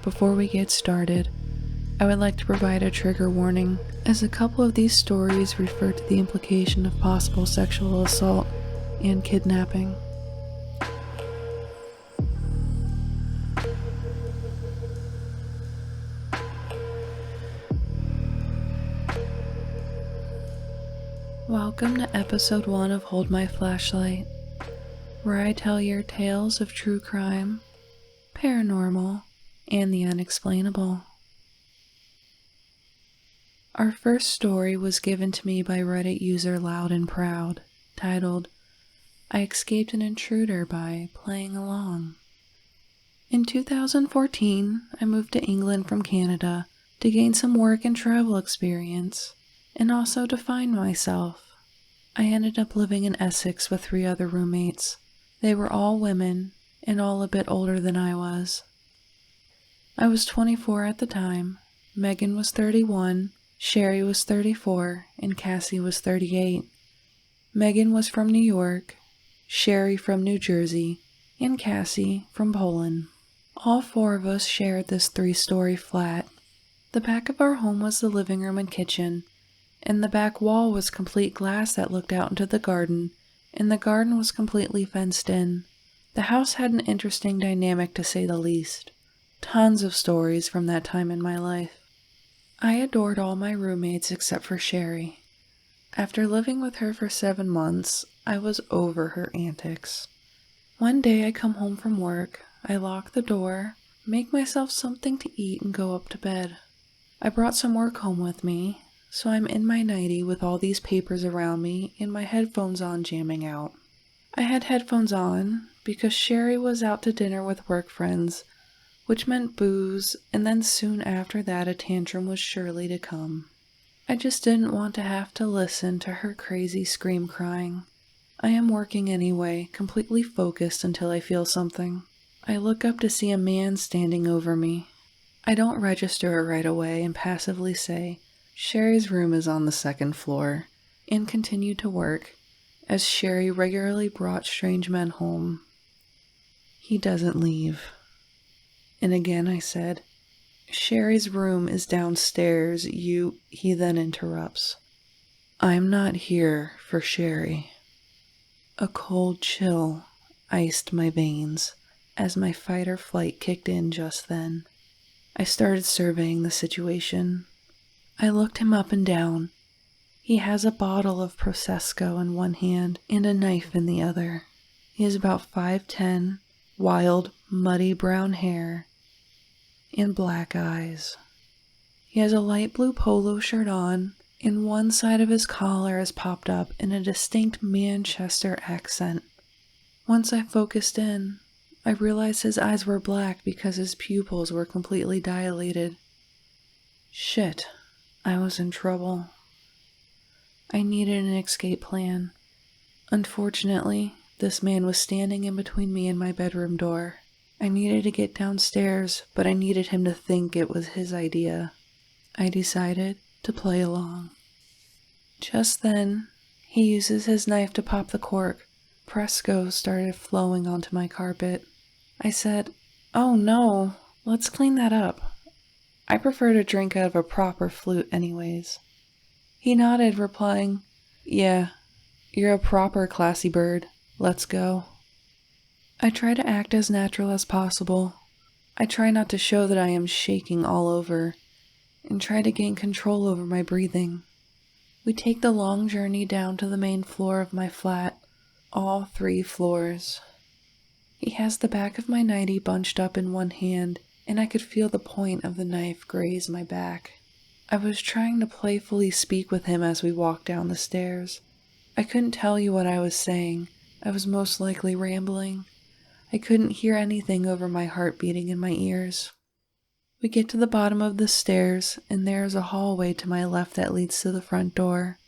Before we get started, I would like to provide a trigger warning, as a couple of these stories refer to the implication of possible sexual assault and kidnapping. Welcome to episode 1 of Hold My Flashlight, where I tell your tales of true crime, paranormal, and the unexplainable. Our first story was given to me by Reddit user Loud and Proud, titled, "I Escaped an Intruder by Playing Along." In 2014, I moved to England from Canada to gain some work and travel experience, and also to find myself. I ended up living in Essex with 3 other roommates. They were all women, and all a bit older than I was. I was 24 at the time, Megan was 31, Sherry was 34, and Cassie was 38. Megan was from New York, Sherry from New Jersey, and Cassie from Poland. All 4 of us shared this 3-story flat. The back of our home was the living room and kitchen, and the back wall was complete glass that looked out into the garden, and the garden was completely fenced in. The house had an interesting dynamic, to say the least. Tons of stories from that time in my life. I adored all my roommates except for Sherry. After living with her for 7 months, I was over her antics. One day I come home from work, I lock the door, make myself something to eat, and go up to bed. I brought some work home with me, so I'm in my nightie with all these papers around me and my headphones on jamming out. I had headphones on because Sherry was out to dinner with work friends, which meant booze, and then soon after that a tantrum was surely to come. I just didn't want to have to listen to her crazy scream crying. I am working anyway, completely focused until I feel something. I look up to see a man standing over me. I don't register it right away and passively say, "Sherry's room is on the 2nd floor," and continue to work, as Sherry regularly brought strange men home. He doesn't leave. And again I said, "Sherry's room is downstairs, He then interrupts. "I'm not here for Sherry." A cold chill iced my veins as my fight or flight kicked in just then. I started surveying the situation. I looked him up and down. He has a bottle of Prosecco in one hand and a knife in the other. He is about 5'10", wild, muddy brown hair, and black eyes. He has a light blue polo shirt on, and one side of his collar is popped up in a distinct Manchester accent. Once I focused in, I realized his eyes were black because his pupils were completely dilated. Shit, I was in trouble. I needed an escape plan. Unfortunately, this man was standing in between me and my bedroom door. I needed to get downstairs, but I needed him to think it was his idea. I decided to play along. Just then, he uses his knife to pop the cork. Prosecco started flowing onto my carpet. I said, "Oh no, let's clean that up. I prefer to drink out of a proper flute anyways." He nodded, replying, "Yeah, you're a proper classy bird. Let's go." I try to act as natural as possible. I try not to show that I am shaking all over, and try to gain control over my breathing. We take the long journey down to the main floor of my flat, all 3 floors. He has the back of my nightie bunched up in one hand, and I could feel the point of the knife graze my back. I was trying to playfully speak with him as we walked down the stairs. I couldn't tell you what I was saying. I was most likely rambling. I couldn't hear anything over my heart beating in my ears. We get to the bottom of the stairs, and there is a hallway to my left that leads to the front door.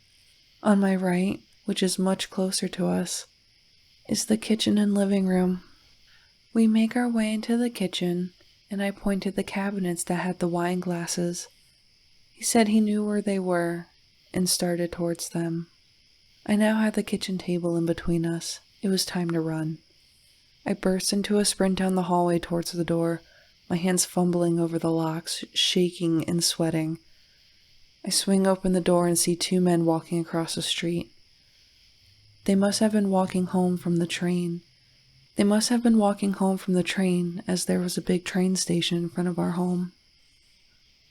On my right, which is much closer to us, is the kitchen and living room. We make our way into the kitchen, and I point to the cabinets that had the wine glasses. He said he knew where they were, and started towards them. I now had the kitchen table in between us. It was time to run. I burst into a sprint down the hallway towards the door, my hands fumbling over the locks, shaking and sweating. I swing open the door and see two men walking across the street. They must have been walking home from the train. As there was a big train station in front of our home.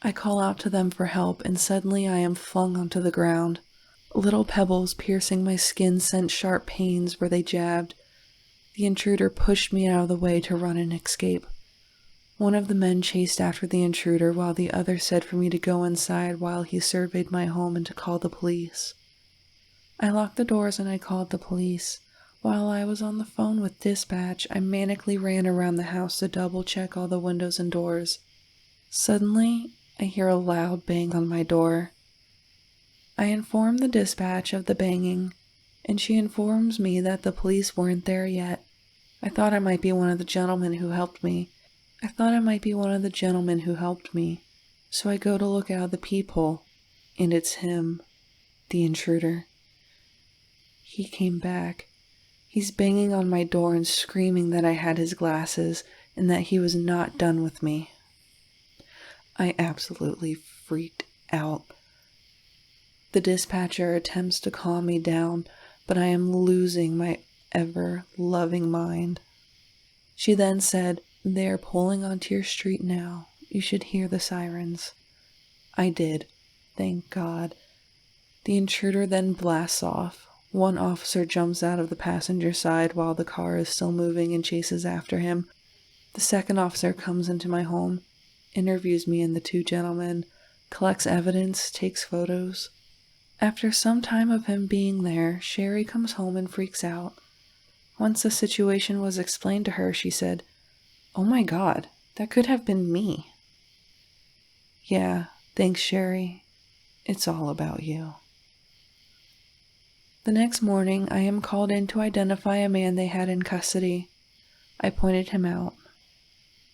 I call out to them for help, and suddenly I am flung onto the ground. Little pebbles piercing my skin sent sharp pains where they jabbed. The intruder pushed me out of the way to run and escape. One of the men chased after the intruder while the other said for me to go inside while he surveyed my home and to call the police. I locked the doors and I called the police. While I was on the phone with dispatch, I manically ran around the house to double-check all the windows and doors. Suddenly, I hear a loud bang on my door. I inform the dispatch of the banging, and she informs me that the police weren't there yet. I thought I might be one of the gentlemen who helped me. So I go to look out the peephole, and it's him, the intruder. He came back. He's banging on my door and screaming that I had his glasses and that he was not done with me. I absolutely freaked out. The dispatcher attempts to calm me down, but I am losing my ever-loving mind. She then said, "They are pulling onto your street now. You should hear the sirens." I did. Thank God. The intruder then blasts off. One officer jumps out of the passenger side while the car is still moving and chases after him. The second officer comes into my home, interviews me and the two gentlemen, collects evidence, takes photos. After some time of him being there, Sherry comes home and freaks out. Once the situation was explained to her, she said, "Oh my God, that could have been me." Yeah, thanks, Sherry. It's all about you. The next morning, I am called in to identify a man they had in custody. I pointed him out.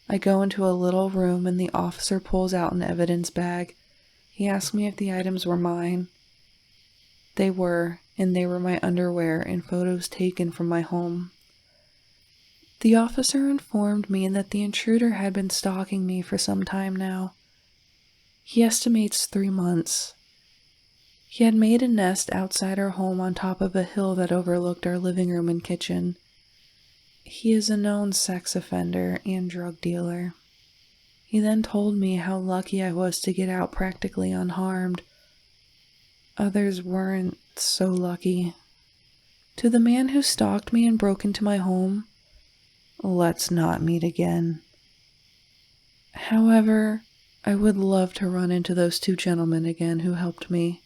I go into a little room and the officer pulls out an evidence bag. He asks me if the items were mine. They were, and they were my underwear and photos taken from my home. The officer informed me that the intruder had been stalking me for some time now. He estimates 3 months. He had made a nest outside our home on top of a hill that overlooked our living room and kitchen. He is a known sex offender and drug dealer. He then told me how lucky I was to get out practically unharmed. Others weren't so lucky. To the man who stalked me and broke into my home, let's not meet again. However, I would love to run into those two gentlemen again who helped me.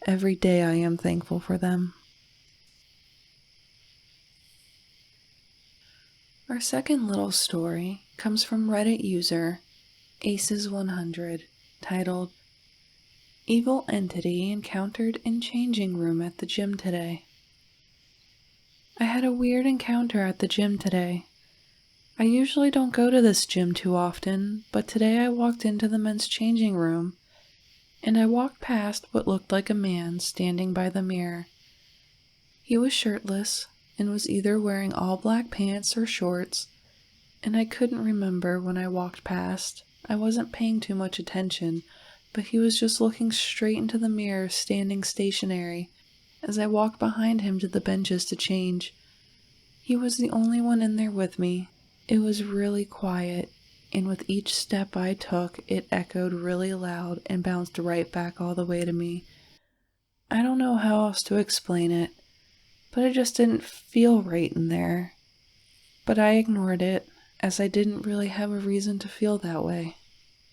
Every day I am thankful for them. Our second little story comes from Reddit user Aces100, titled, "Evil Entity Encountered in Changing Room at the Gym Today." I had a weird encounter at the gym today. I usually don't go to this gym too often, but today I walked into the men's changing room, and I walked past what looked like a man standing by the mirror. He was shirtless and was either wearing all black pants or shorts, and I couldn't remember when I walked past. I wasn't paying too much attention, but he was just looking straight into the mirror, standing stationary, as I walked behind him to the benches to change. He was the only one in there with me. It was really quiet, and with each step I took, it echoed really loud and bounced right back all the way to me. I don't know how else to explain it, but it just didn't feel right in there. But I ignored it, as I didn't really have a reason to feel that way.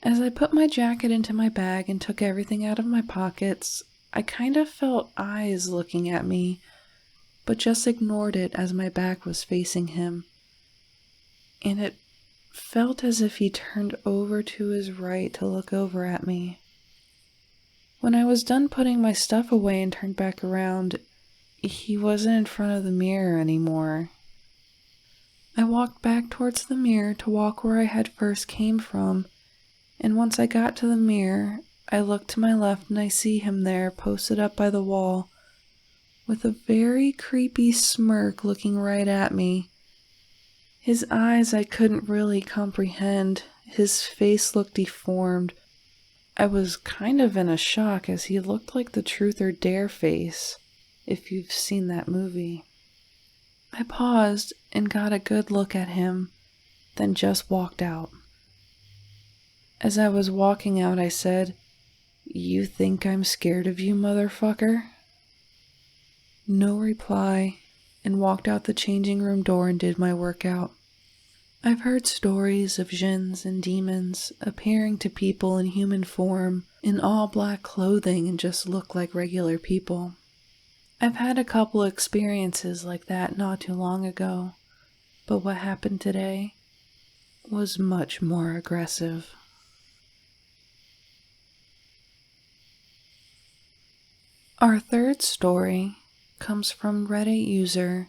As I put my jacket into my bag and took everything out of my pockets, I kind of felt eyes looking at me, but just ignored it as my back was facing him. And it felt as if he turned over to his right to look over at me. When I was done putting my stuff away and turned back around, he wasn't in front of the mirror anymore. I walked back towards the mirror to walk where I had first came from, and once I got to the mirror, I looked to my left and I see him there, posted up by the wall, with a very creepy smirk looking right at me. His eyes I couldn't really comprehend. His face looked deformed. I was kind of in a shock as he looked like the Truth or Dare face, if you've seen that movie. I paused and got a good look at him, then just walked out. As I was walking out, I said, "You think I'm scared of you, motherfucker?" No reply, and walked out the changing room door and did my workout. I've heard stories of djinns and demons appearing to people in human form in all black clothing and just look like regular people. I've had a couple experiences like that not too long ago, but what happened today was much more aggressive. Our third story comes from Reddit user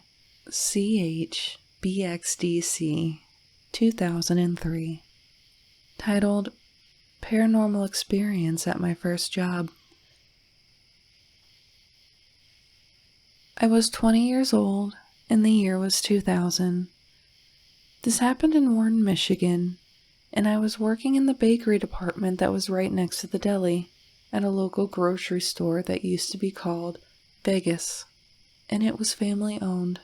CHBXDC 2003, titled Paranormal Experience at My First Job. I was 20 years old, and the year was 2000. This happened in Warren, Michigan, and I was working in the bakery department that was right next to the deli at a local grocery store that used to be called Vegas, and it was family owned.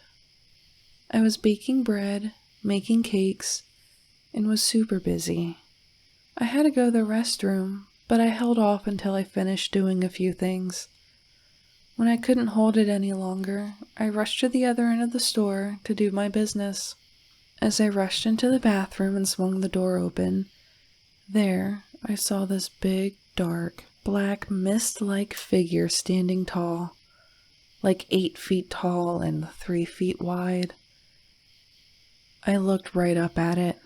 I was baking bread, making cakes, and was super busy. I had to go to the restroom, but I held off until I finished doing a few things. When I couldn't hold it any longer, I rushed to the other end of the store to do my business. As I rushed into the bathroom and swung the door open, there I saw this big, dark, black, mist-like figure standing tall, like 8 feet tall and 3 feet wide. I looked right up at it.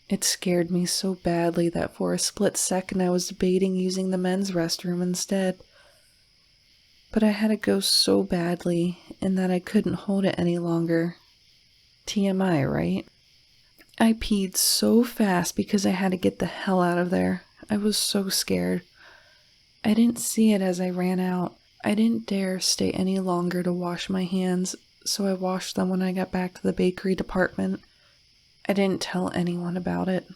It scared me so badly that for a split second I was debating using the men's restroom instead. But I had to go so badly and that I couldn't hold it any longer. TMI, right? I peed so fast because I had to get the hell out of there. I was so scared. I didn't see it as I ran out. I didn't dare stay any longer to wash my hands, so I washed them when I got back to the bakery department. I didn't tell anyone about it.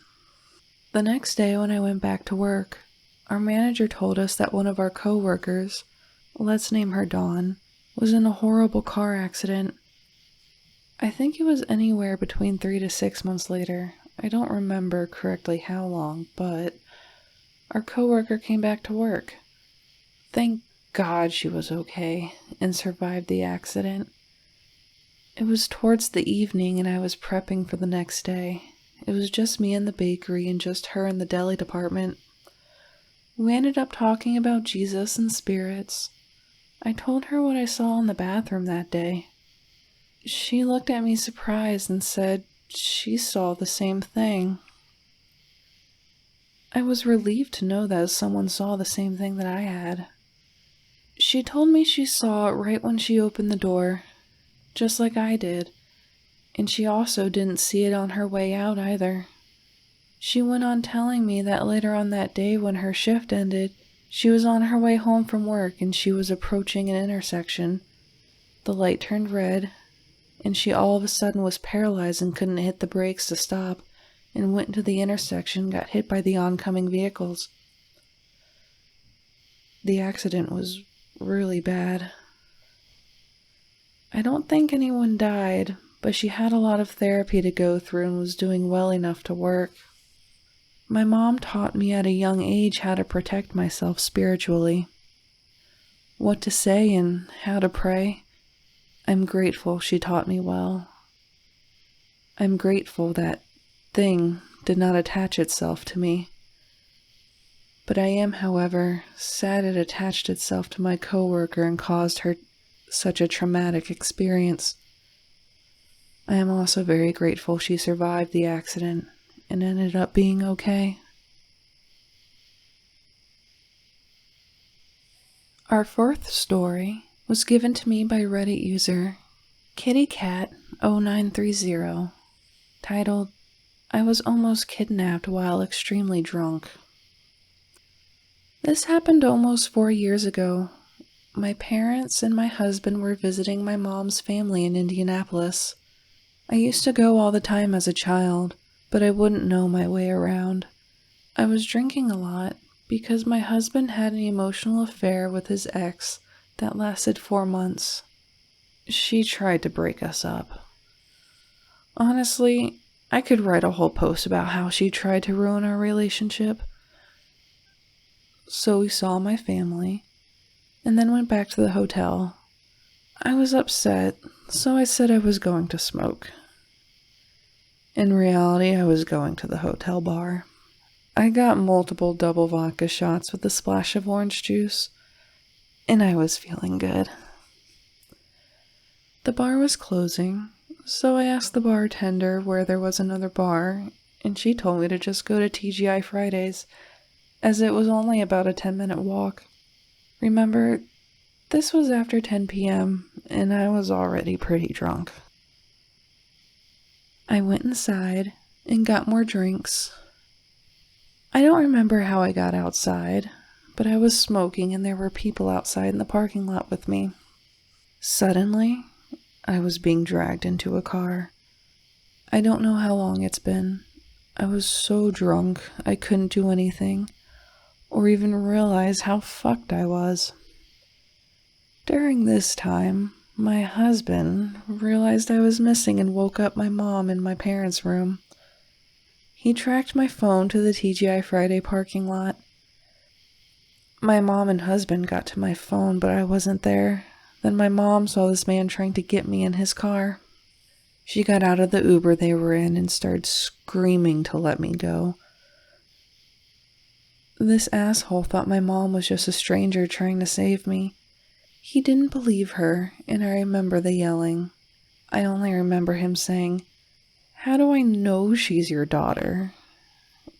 The next day when I went back to work, our manager told us that one of our co-workers, let's name her Dawn, was in a horrible car accident. I think it was anywhere between 3 to 6 months later. I don't remember correctly how long, but our coworker came back to work. Thank God she was okay and survived the accident. It was towards the evening and I was prepping for the next day. It was just me in the bakery and just her in the deli department. We ended up talking about Jesus and spirits. I told her what I saw in the bathroom that day. She looked at me surprised and said she saw the same thing. I was relieved to know that someone saw the same thing that I had. She told me she saw it right when she opened the door, just like I did, and she also didn't see it on her way out either. She went on telling me that later on that day when her shift ended, she was on her way home from work and she was approaching an intersection. The light turned red, and she all of a sudden was paralyzed and couldn't hit the brakes to stop, and went into the intersection, got hit by the oncoming vehicles. The accident was really bad. I don't think anyone died, but she had a lot of therapy to go through and was doing well enough to work. My mom taught me at a young age how to protect myself spiritually, what to say and how to pray. I'm grateful she taught me well. I'm grateful that thing did not attach itself to me. But I am, however, sad it attached itself to my coworker and caused her such a traumatic experience. I am also very grateful she survived the accident and ended up being okay. Our fourth story was given to me by Reddit user kittycat0930, titled, I was almost kidnapped while extremely drunk. This happened almost 4 years ago. My parents and my husband were visiting my mom's family in Indianapolis. I used to go all the time as a child, but I wouldn't know my way around. I was drinking a lot because my husband had an emotional affair with his ex that lasted 4 months. She tried to break us up. Honestly, I could write a whole post about how she tried to ruin our relationship. So we saw my family, and then went back to the hotel. I was upset, so I said I was going to smoke. In reality, I was going to the hotel bar. I got multiple double vodka shots with a splash of orange juice, and I was feeling good. The bar was closing, so I asked the bartender where there was another bar, and she told me to just go to TGI Fridays, as it was only about a 10-minute walk. Remember, this was after 10 p.m., and I was already pretty drunk. I went inside and got more drinks. I don't remember how I got outside, but I was smoking and there were people outside in the parking lot with me. Suddenly, I was being dragged into a car. I don't know how long it's been. I was so drunk I couldn't do anything, or even realize how fucked I was. During this time, my husband realized I was missing and woke up my mom in my parents' room. He tracked my phone to the TGI Friday parking lot. My mom and husband got to my phone, but I wasn't there. Then my mom saw this man trying to get me in his car. She got out of the Uber they were in and started screaming to let me go. This asshole thought my mom was just a stranger trying to save me. He didn't believe her, and I remember the yelling. I only remember him saying, "How do I know she's your daughter?"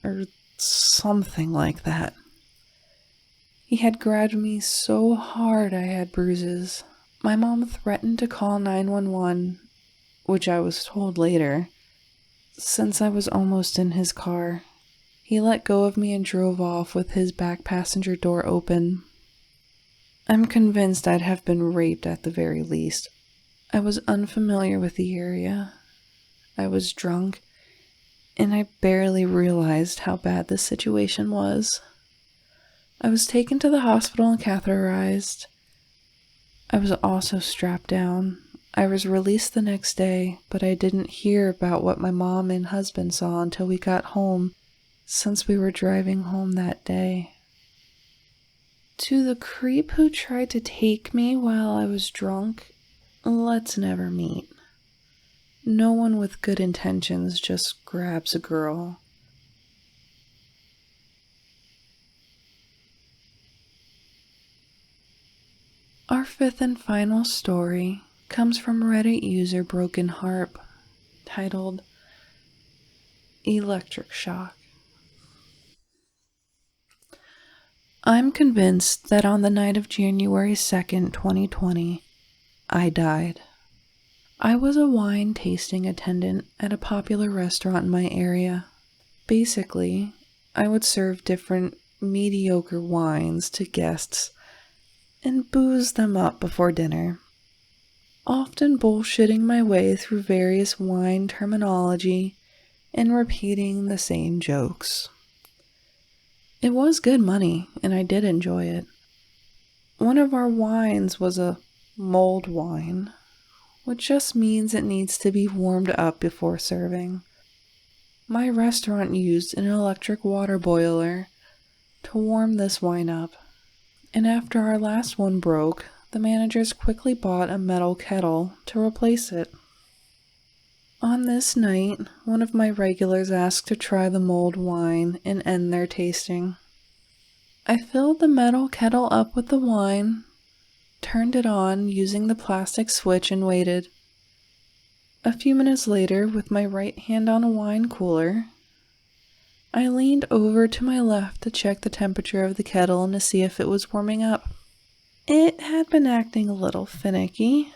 Or something like that. He had grabbed me so hard I had bruises. My mom threatened to call 911, which I was told later, since I was almost in his car. He let go of me and drove off with his back passenger door open. I'm convinced I'd have been raped at the very least. I was unfamiliar with the area. I was drunk, and I barely realized how bad the situation was. I was taken to the hospital and catheterized. I was also strapped down. I was released the next day, but I didn't hear about what my mom and husband saw until we got home, since we were driving home that day. To the creep who tried to take me while I was drunk, let's never meet. No one with good intentions just grabs a girl. Our fifth and final story comes from Reddit user Broken Harp, titled Electric Shock. I'm convinced that on the night of January 2nd, 2020, I died. I was a wine tasting attendant at a popular restaurant in my area. Basically, I would serve different mediocre wines to guests and booze them up before dinner, often bullshitting my way through various wine terminology and repeating the same jokes. It was good money, and I did enjoy it. One of our wines was a mulled wine, which just means it needs to be warmed up before serving. My restaurant used an electric water boiler to warm this wine up, and after our last one broke, the managers quickly bought a metal kettle to replace it. On this night, one of my regulars asked to try the mulled wine and end their tasting. I filled the metal kettle up with the wine, turned it on using the plastic switch, and waited. A few minutes later, with my right hand on a wine cooler, I leaned over to my left to check the temperature of the kettle and to see if it was warming up. It had been acting a little finicky.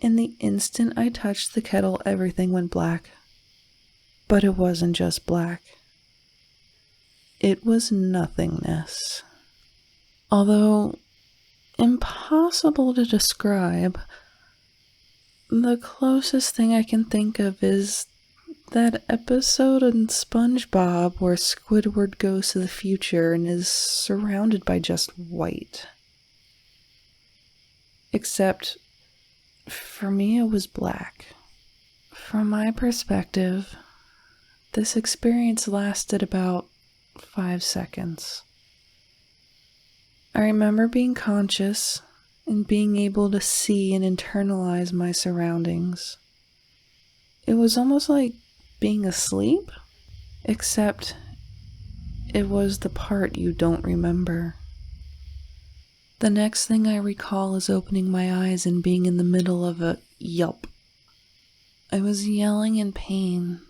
In the instant I touched the kettle, everything went black. But it wasn't just black. It was nothingness. Although impossible to describe, The closest thing I can think of is that episode in SpongeBob where Squidward goes to the future and is surrounded by just white. Except, for me, it was black. From my perspective, this experience lasted about 5 seconds. I remember being conscious and being able to see and internalize my surroundings. It was almost like being asleep, except it was the part you don't remember. The next thing I recall is opening my eyes and being in the middle of a yelp. I was yelling in pain,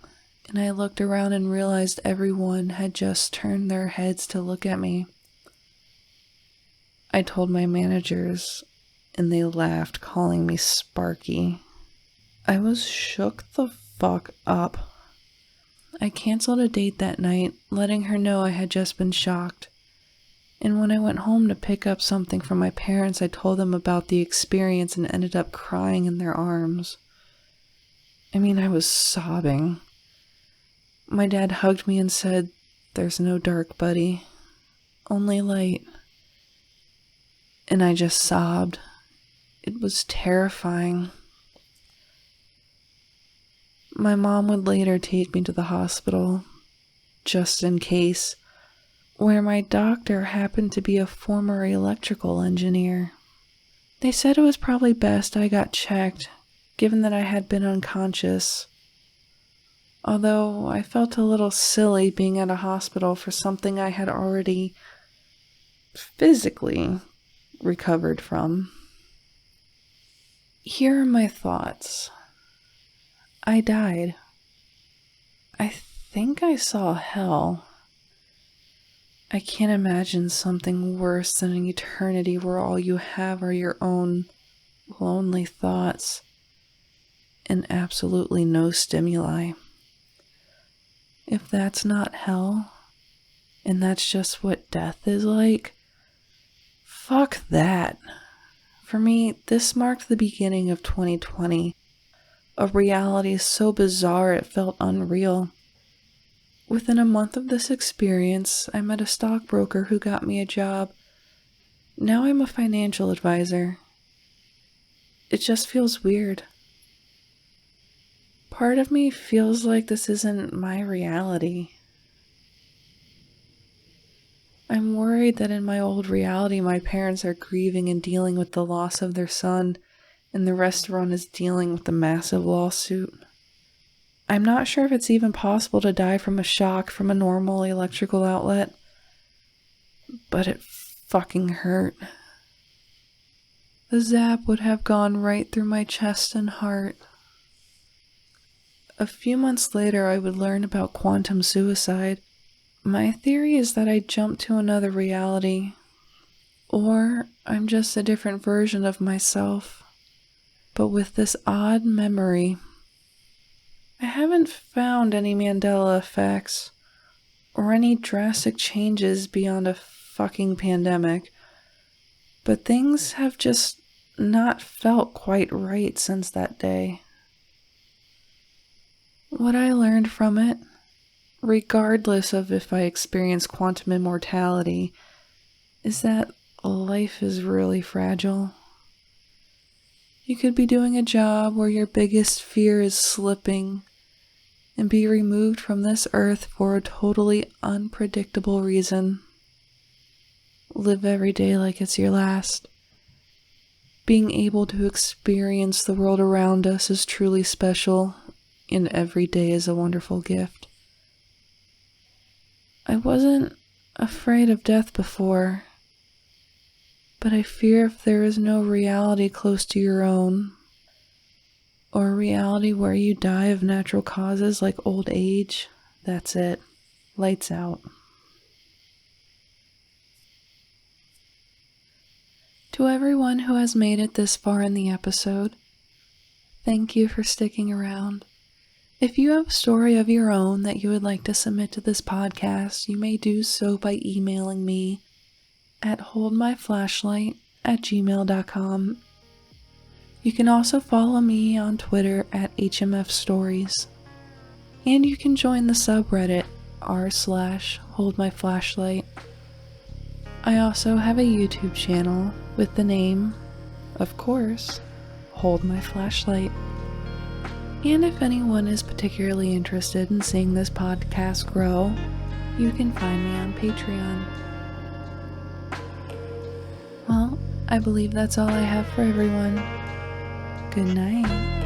and I looked around and realized everyone had just turned their heads to look at me. I told my managers, and they laughed, calling me Sparky. I was shook the fuck up. I canceled a date that night, letting her know I had just been shocked. And when I went home to pick up something from my parents, I told them about the experience and ended up crying in their arms. I was sobbing. My dad hugged me and said, "There's no dark, buddy. Only light." And I just sobbed. It was terrifying. My mom would later take me to the hospital, just in case, where my doctor happened to be a former electrical engineer. They said it was probably best I got checked, given that I had been unconscious. Although I felt a little silly being at a hospital for something I had already physically recovered from. Here are my thoughts. I died. I think I saw hell. I can't imagine something worse than an eternity where all you have are your own lonely thoughts and absolutely no stimuli. If that's not hell, and that's just what death is like, fuck that. For me, this marked the beginning of 2020, a reality so bizarre it felt unreal. Within a month of this experience, I met a stockbroker who got me a job. Now I'm a financial advisor. It just feels weird. Part of me feels like this isn't my reality. I'm worried that in my old reality, my parents are grieving and dealing with the loss of their son, and the restaurant is dealing with the massive lawsuit. I'm not sure if it's even possible to die from a shock from a normal electrical outlet, but it fucking hurt. The zap would have gone right through my chest and heart. A few months later, I would learn about quantum suicide. My theory is that I jumped to another reality, or I'm just a different version of myself, but with this odd memory. I haven't found any Mandela effects or any drastic changes beyond a fucking pandemic, but things have just not felt quite right since that day. What I learned from it, regardless of if I experience quantum immortality, is that life is really fragile. You could be doing a job where your biggest fear is slipping and be removed from this earth for a totally unpredictable reason. Live every day like it's your last. Being able to experience the world around us is truly special, and every day is a wonderful gift. I wasn't afraid of death before, but I fear if there is no reality close to your own, or a reality where you die of natural causes like old age, that's it. Lights out. To everyone who has made it this far in the episode, thank you for sticking around. If you have a story of your own that you would like to submit to this podcast, you may do so by emailing me at holdmyflashlight@gmail.com. You can also follow me on Twitter at HMF Stories. And you can join the subreddit r/holdmyflashlight. I also have a YouTube channel with the name, of course, Hold My Flashlight. And if anyone is particularly interested in seeing this podcast grow, you can find me on Patreon. Well, I believe that's all I have for everyone. Good night.